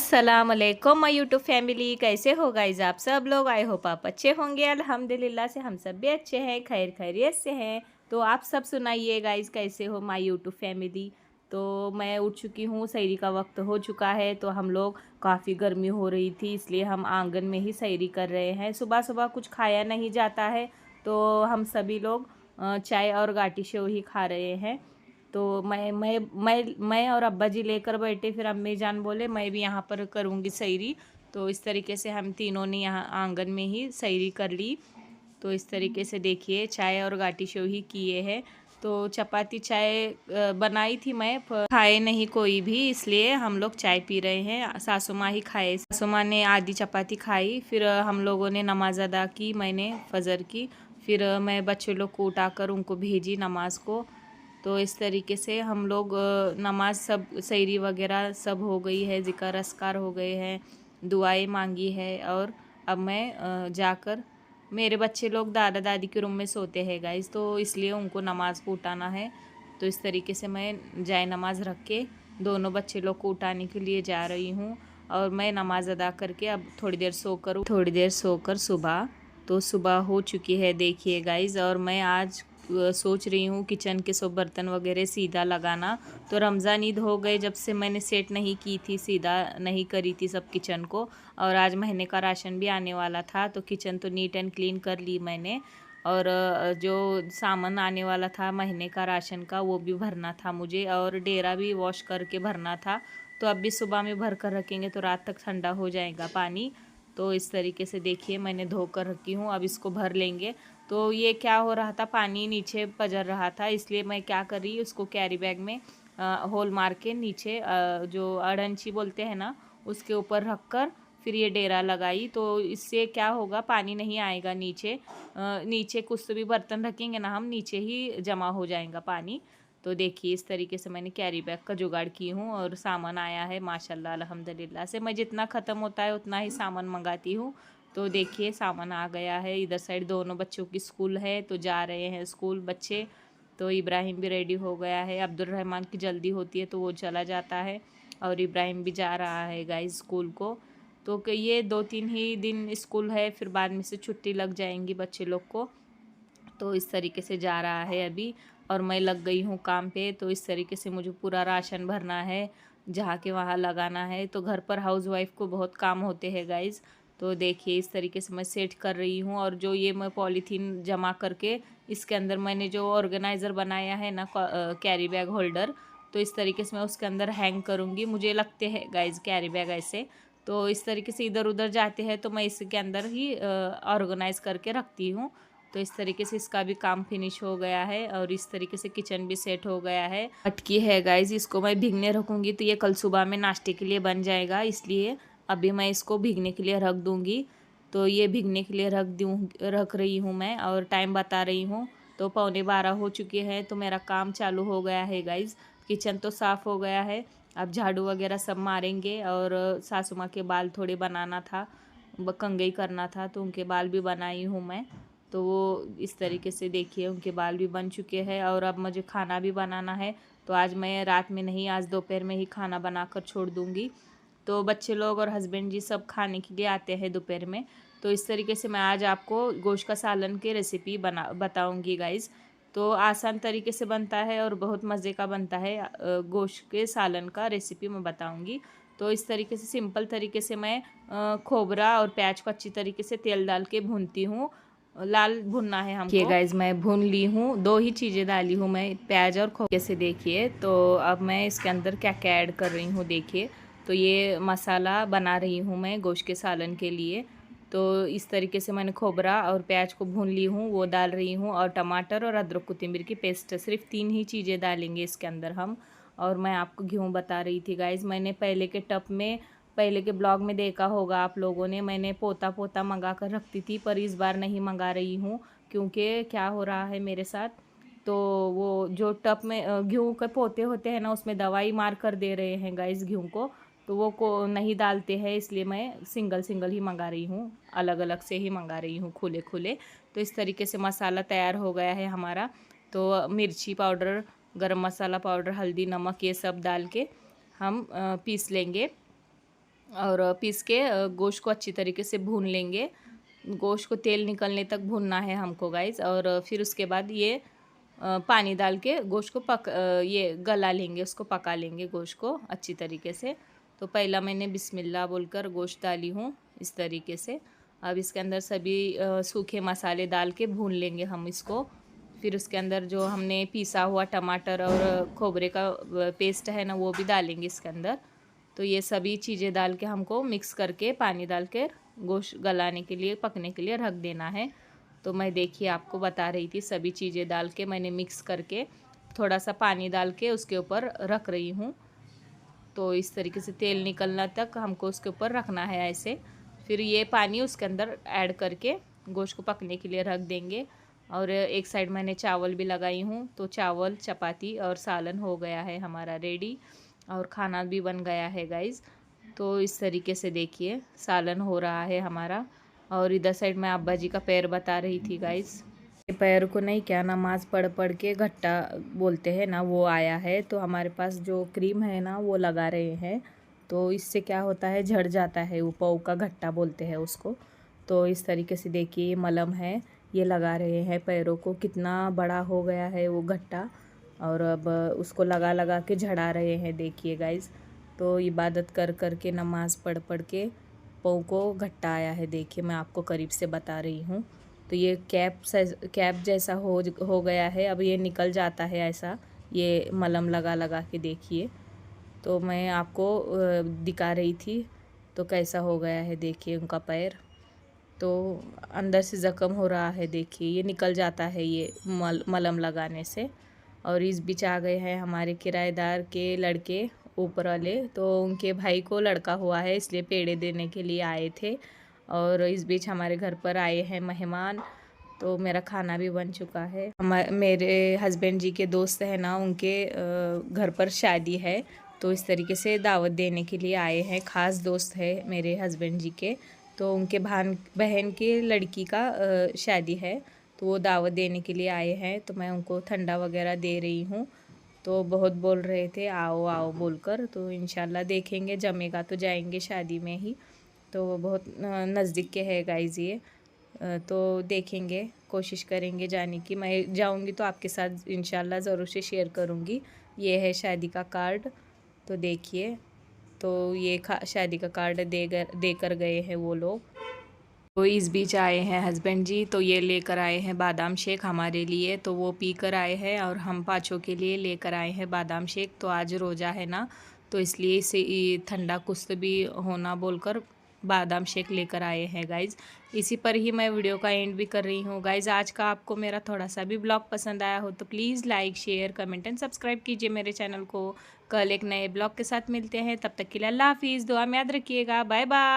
अस्सलाम वालेकुम my YouTube family, कैसे हो गाइज आप सब लोग। आई होप आप अच्छे होंगे। अल्हम्दुलिल्लाह से हम सब भी अच्छे हैं, खैर खैरियत से हैं। तो आप सब सुनाइए गाइज, कैसे हो माय यूट्यूब फैमिली। तो मैं उठ चुकी हूँ, सैरी का वक्त हो चुका है। तो हम लोग काफ़ी गर्मी हो रही थी, इसलिए हम आंगन में ही सैरी कर रहे हैं। सुबह सुबह कुछ खाया नहीं जाता है, तो हम सभी लोग चाय और गाटी सेव ही खा रहे हैं। तो मैं और अब्बा जी लेकर बैठे, फिर अम्मी जान बोले मैं भी यहाँ पर करूँगी सैरी। तो इस तरीके से हम तीनों ने यहाँ आंगन में ही सैरी कर ली। तो इस तरीके से देखिए, चाय और गाटी शेव ही किए हैं। तो चपाती चाय बनाई थी मैं, खाए नहीं कोई भी, इसलिए हम लोग चाय पी रहे हैं। सासू माँ ही खाए, सासू माँ ने आधी चपाती खाई। फिर हम लोगों ने नमाज़ अदा की, मैंने फजर की। फिर मैं बच्चे लोग को उठाकर उनको भेजी नमाज को। तो इस तरीके से हम लोग नमाज सब सैरी वगैरह सब हो गई है, ज़िक्र अस्कार हो गए हैं, दुआएं मांगी है। और अब मैं जाकर, मेरे बच्चे लोग दादा दादी के रूम में सोते हैं गाइस, तो इसलिए उनको नमाज़ को उठाना है। तो इस तरीके से मैं जाए नमाज़ रख के दोनों बच्चे लोग को उठाने के लिए जा रही हूँ। और मैं नमाज़ अदा करके अब थोड़ी देर सोकर सुबह, तो सुबह हो चुकी है देखिए गाइज़। और मैं आज सोच रही हूँ किचन के सब बर्तन वगैरह सीधा लगाना। तो रमज़ान ईद हो गए जब से मैंने सेट नहीं की थी, सीधा नहीं करी थी सब किचन को। और आज महीने का राशन भी आने वाला था, तो किचन तो नीट एंड क्लीन कर ली मैंने। और जो सामान आने वाला था महीने का राशन का, वो भी भरना था मुझे, और डेरा भी वॉश करके भरना था। तो अब भी सुबह में भर कर रखेंगे तो रात तक ठंडा हो जाएगा पानी। तो इस तरीके से देखिए मैंने धो कर रखी हूँ, अब इसको भर लेंगे। तो ये क्या हो रहा था, पानी नीचे पजर रहा था, इसलिए मैं क्या कर रही, उसको कैरी बैग में होल मार के नीचे जो अड़ंची बोलते हैं ना, उसके ऊपर रख कर फिर ये डेरा लगाई। तो इससे क्या होगा, पानी नहीं आएगा नीचे। नीचे कुछ भी बर्तन रखेंगे ना हम, नीचे ही जमा हो जाएगा पानी। तो देखिए इस तरीके से मैंने कैरी बैग का जुगाड़ की हूँ, और सामान आया है माशाल्लाह अल्हम्दुलिल्लाह से। मैं जितना ख़त्म होता है उतना ही सामान मंगाती हूँ। तो देखिए सामान आ गया है। इधर साइड दोनों बच्चों की स्कूल है, तो जा रहे हैं स्कूल बच्चे। तो इब्राहिम भी रेडी हो गया है, अब्दुल रहमान की जल्दी होती है तो वो चला जाता है, और इब्राहिम भी जा रहा है गाइस स्कूल को। तो कि ये 2-3 ही दिन स्कूल है, फिर बाद में से छुट्टी लग जाएंगी बच्चे लोग को। तो इस तरीके से जा रहा है अभी, और मैं लग गई हूँ काम पे। तो इस तरीके से मुझे पूरा राशन भरना है, जहाँ के वहाँ लगाना है। तो घर पर हाउसवाइफ को बहुत काम होते हैं गाइज़। तो देखिए इस तरीके से मैं सेट कर रही हूँ। और जो ये मैं पॉलीथीन जमा करके इसके अंदर मैंने जो ऑर्गेनाइज़र बनाया है ना, कैरी बैग होल्डर, तो इस तरीके से मैं उसके अंदर हैंग करूँगी। मुझे लगते हैं गाइज़ कैरी बैग ऐसे, तो इस तरीके से इधर उधर जाते हैं तो मैं इसके अंदर ही ऑर्गेनाइज़ करके रखती हूँ। तो इस तरीके से इसका भी काम फिनिश हो गया है, और इस तरीके से किचन भी सेट हो गया है। अटकी है गाइज, इसको मैं भीगने रखूँगी तो ये कल सुबह में नाश्ते के लिए बन जाएगा, इसलिए अभी मैं इसको भीगने के लिए रख दूँगी। तो ये भीगने के लिए रख रही हूँ मैं, और टाइम बता रही हूँ। तो 11:15 हो चुके हैं, तो मेरा काम चालू हो गया है गाइज। किचन तो साफ़ हो गया है, अब झाड़ू वगैरह सब मारेंगे। और सासू माँ के बाल थोड़े बनाना था, कंघी करना था, तो उनके बाल भी बनाई हूँ मैं। तो वो इस तरीके से देखिए उनके बाल भी बन चुके हैं। और अब मुझे खाना भी बनाना है, तो आज मैं रात में नहीं, आज दोपहर में ही खाना बनाकर छोड़ दूँगी। तो बच्चे लोग और हस्बैंड जी सब खाने के लिए आते हैं दोपहर में। तो इस तरीके से मैं आज आपको गोश्त का सालन की रेसिपी बताऊँगी गाइज़। तो आसान तरीके से बनता है और बहुत मज़े का बनता है। गोश्त के सालन का रेसिपी मैं बताऊँगी। तो इस तरीके से सिंपल तरीके से मैं खोबरा और प्याज को अच्छी तरीके से तेल डाल के भूनती हूँ। लाल भुनना है हमको। गाइज मैं भून ली हूँ, 2 ही चीज़ें डाली हूँ मैं, प्याज और खोबरे से देखिए। तो अब मैं इसके अंदर क्या क्या ऐड कर रही हूँ देखिए। तो ये मसाला बना रही हूँ मैं गोश्त के सालन के लिए। तो इस तरीके से मैंने खोबरा और प्याज को भून ली हूँ, वो डाल रही हूँ। और टमाटर और अदरक कोथिंबीर की पेस्ट, सिर्फ 3 ही चीज़ें डालेंगे इसके अंदर हम। और मैं आपको घी बता रही थी गाइज़, मैंने पहले के टप में, पहले के ब्लॉग में देखा होगा आप लोगों ने, मैंने पोता पोता मंगा कर रखती थी, पर इस बार नहीं मंगा रही हूँ। क्योंकि क्या हो रहा है मेरे साथ, तो वो जो टब में गेहूँ के पोते होते हैं ना, उसमें दवाई मार कर दे रहे हैं गाइस गेहूँ को, तो वो को नहीं डालते हैं, इसलिए मैं सिंगल सिंगल ही मंगा रही हूँ, अलग अलग से ही मंगा रही हूँ खुले खुले। तो इस तरीके से मसाला तैयार हो गया है हमारा। तो मिर्ची पाउडर, गरम मसाला पाउडर, हल्दी, नमक, ये सब डाल के हम पीस लेंगे। और पीस के गोश्त को अच्छी तरीके से भून लेंगे। गोश्त को तेल निकलने तक भूनना है हमको गाइस। और फिर उसके बाद ये पानी डाल के गोश्त को ये गला लेंगे, उसको पका लेंगे गोश्त को अच्छी तरीके से। तो पहला मैंने बिस्मिल्लाह बोलकर गोश्त डाली हूँ इस तरीके से। अब इसके अंदर सभी सूखे मसाले डाल के भून लेंगे हम इसको। फिर उसके अंदर जो हमने पीसा हुआ टमाटर और खोबरे का पेस्ट है ना, वो भी डालेंगे इसके अंदर। तो ये सभी चीज़ें डाल के हमको मिक्स करके पानी डाल के गोश्त गलाने के लिए, पकने के लिए रख देना है। तो मैं देखिए आपको बता रही थी, सभी चीज़ें डाल के मैंने मिक्स करके थोड़ा सा पानी डाल के उसके ऊपर रख रही हूँ। तो इस तरीके से तेल निकलना तक हमको उसके ऊपर रखना है ऐसे। फिर ये पानी उसके अंदर ऐड करके गोश्त को पकने के लिए रख देंगे। और एक साइड मैंने चावल भी लगाई हूँ। तो चावल, चपाती और सालन हो गया है हमारा रेडी, और खाना भी बन गया है गाइज़। तो इस तरीके से देखिए सालन हो रहा है हमारा। और इधर साइड मैं अब्बा जी का पैर बता रही थी गाइज़। पैर को नहीं, क्या नमाज़ पढ़ पढ़ के घट्टा बोलते हैं ना, वो आया है। तो हमारे पास जो क्रीम है ना, वो लगा रहे हैं। तो इससे क्या होता है, झड़ जाता है, वो पाँव का घट्टा बोलते हैं उसको। तो इस तरीके से देखिए ये मलहम है, ये लगा रहे हैं पैरों को। कितना बड़ा हो गया है वो घट्टा, और अब उसको लगा लगा के झड़ा रहे हैं देखिए गाइज़। तो इबादत कर कर के, नमाज़ पढ़ पढ़ के पाँव को घट्टा आया है देखिए, मैं आपको करीब से बता रही हूँ। तो ये कैप जैसा हो गया है, अब ये निकल जाता है ऐसा, ये मलहम लगा लगा के देखिए। तो मैं आपको दिखा रही थी। तो कैसा हो गया है देखिए उनका पैर। तो अंदर से ज़ख्म हो रहा है देखिए, ये निकल जाता है ये मलहम लगाने से। और इस बीच आ गए हैं हमारे किराएदार के लड़के ऊपर वाले। तो उनके भाई को लड़का हुआ है, इसलिए पेड़े देने के लिए आए थे। और इस बीच हमारे घर पर आए हैं मेहमान। तो मेरा खाना भी बन चुका है। मेरे हस्बैंड जी के दोस्त हैं ना, उनके घर पर शादी है। तो इस तरीके से दावत देने के लिए आए हैं। ख़ास दोस्त है मेरे हस्बैंड जी के। तो उनके बहन की लड़की का शादी है। तो वो दावत देने के लिए आए हैं। तो मैं उनको ठंडा वगैरह दे रही हूँ। तो बहुत बोल रहे थे आओ आओ बोलकर। तो इंशाल्लाह देखेंगे, जमेगा तो जाएंगे शादी में ही। तो बहुत नज़दीक के है गाइज़ ये। तो देखेंगे, कोशिश करेंगे जाने की। मैं जाऊंगी तो आपके साथ इंशाल्लाह ज़रूर से शेयर करूंगी। ये है शादी का कार्ड, तो देखिए। तो ये शादी का कार्ड देकर गए हैं वो लोग। तो इस बीच आए हैं हस्बैंड जी। तो ये लेकर आए हैं बादाम शेक हमारे लिए, तो वो पी कर आए हैं। और हम पाँचों के लिए लेकर आए हैं बादाम शेक। तो आज रोज़ा है ना, तो इसलिए इसे ठंडा कुछ भी होना बोलकर बादाम शेक लेकर आए हैं गाइज़। इसी पर ही मैं वीडियो का एंड भी कर रही हूँ गाइज़। आज का आपको मेरा थोड़ा सा भी ब्लॉग पसंद आया हो तो please like, share, comment and subscribe कीजिए मेरे चैनल को। कल एक नए ब्लॉग के साथ मिलते हैं, तब तक के लिए अल्लाह हाफिज़। दुआ में याद रखिएगा। Bye bye.